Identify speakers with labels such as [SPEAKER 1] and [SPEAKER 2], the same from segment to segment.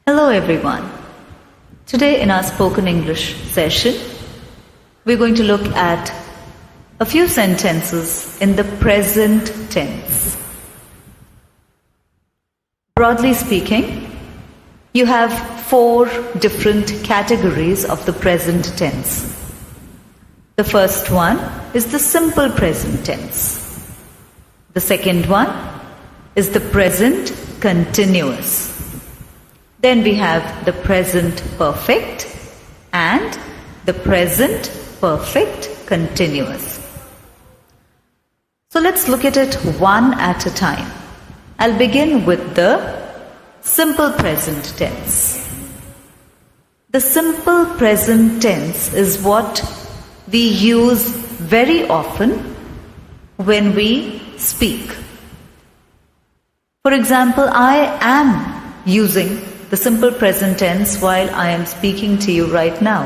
[SPEAKER 1] Hello everyone. Today in our spoken English session, we're going to look at a few sentences in the present tense. Broadly speaking, you have 4 different categories of the present tense. The first one is the simple present tense. The second one is the present continuous. Then we have the present perfect and the present perfect continuous. So let's look at it one at a time. I'll begin with the simple present tense. The simple present tense is what we use very often when we speak. For example, I am using the simple present tense while I am speaking to you right now.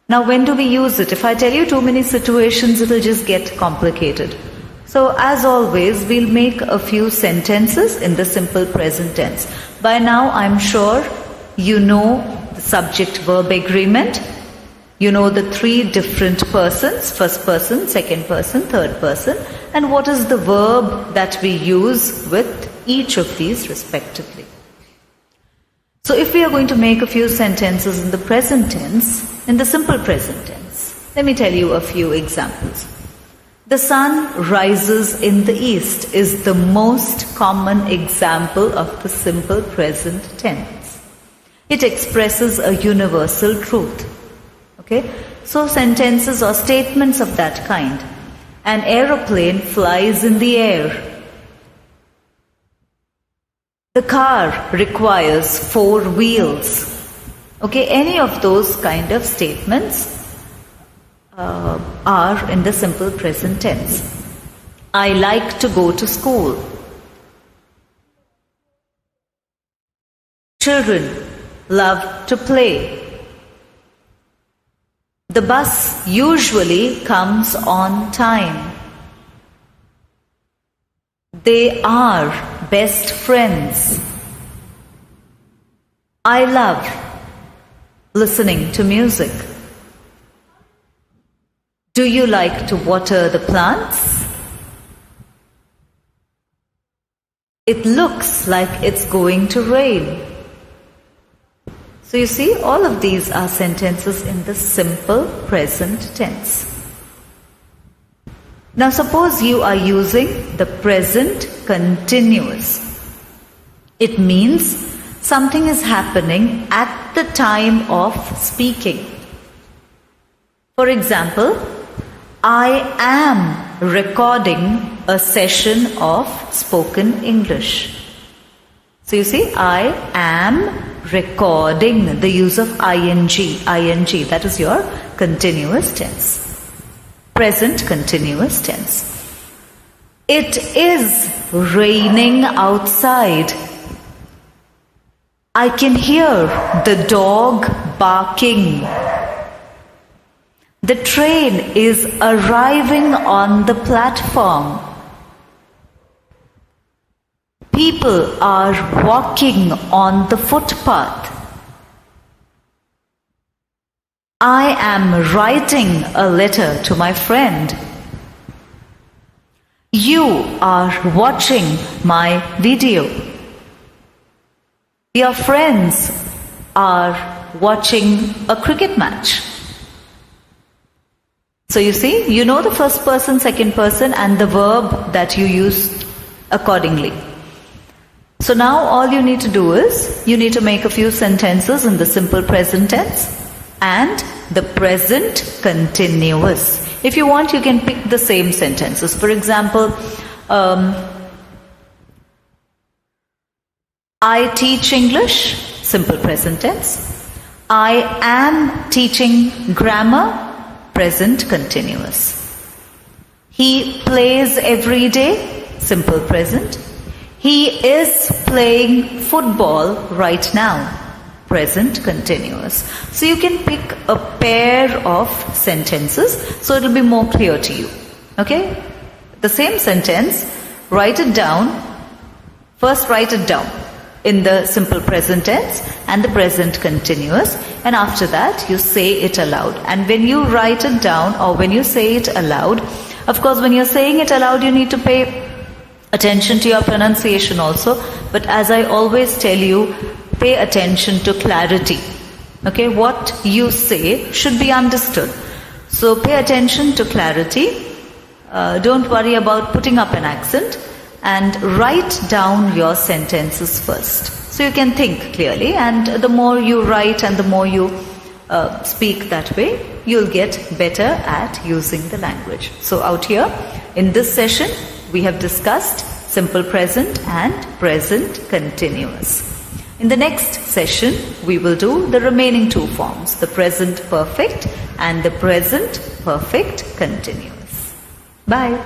[SPEAKER 1] Now, when do we use it? If I tell you too many situations, it will just get complicated. So, as always, we'll make a few sentences in the simple present tense. By now, I'm sure you know the subject-verb agreement. You know the 3 different persons, first person, second person, third person, and what is the verb that we use with each of these respectively. So if we are going to make a few sentences in the present tense, in the simple present tense, let me tell you a few examples. The sun rises in the east is the most common example of the simple present tense. It expresses a universal truth. Okay? So sentences or statements of that kind. An aeroplane flies in the air. The car requires 4 wheels. Okay, any of those kind of statements are in the simple present tense. I like to go to school. Children love to play. The bus usually comes on time. They are best friends. I love listening to music. Do you like to water the plants? It looks like it's going to rain. So you see, all of these are sentences in the simple present tense. Now suppose you are using the present continuous. It means something is happening at the time of speaking. For example, I am recording a session of spoken English. So you see, I am recording, the use of ing, that is your continuous tense. Present continuous tense. It is raining outside. I can hear the dog barking. The train is arriving on the platform. People are walking on the footpath. I am writing a letter to my friend. You are watching my video. Your friends are watching a cricket match. So you see, you know the first person, second person and the verb that you use accordingly. So now all you need to do is, you need to make a few sentences in the simple present tense and the present continuous. If you want, you can pick the same sentences. For example, I teach English, simple present tense. I am teaching grammar, present continuous. He plays every day, simple present. He is playing football right now, present continuous. So you can pick a pair of sentences so it will be more clear to you. Okay? The same sentence, write it down. First write it down. in the simple present tense and the present continuous, and after that you say it aloud. And when you write it down or when you say it aloud, of course when you're saying it aloud you need to pay attention to your pronunciation also, but as I always tell you, pay attention to clarity. Okay, what you say should be understood. So pay attention to clarity. Don't worry about putting up an accent, and write down your sentences first. So you can think clearly, and the more you write and the more you speak that way, you'll get better at using the language. So out here, in this session, we have discussed simple present and present continuous. In the next session, we will do the remaining two forms, the present perfect and the present perfect continuous. Bye.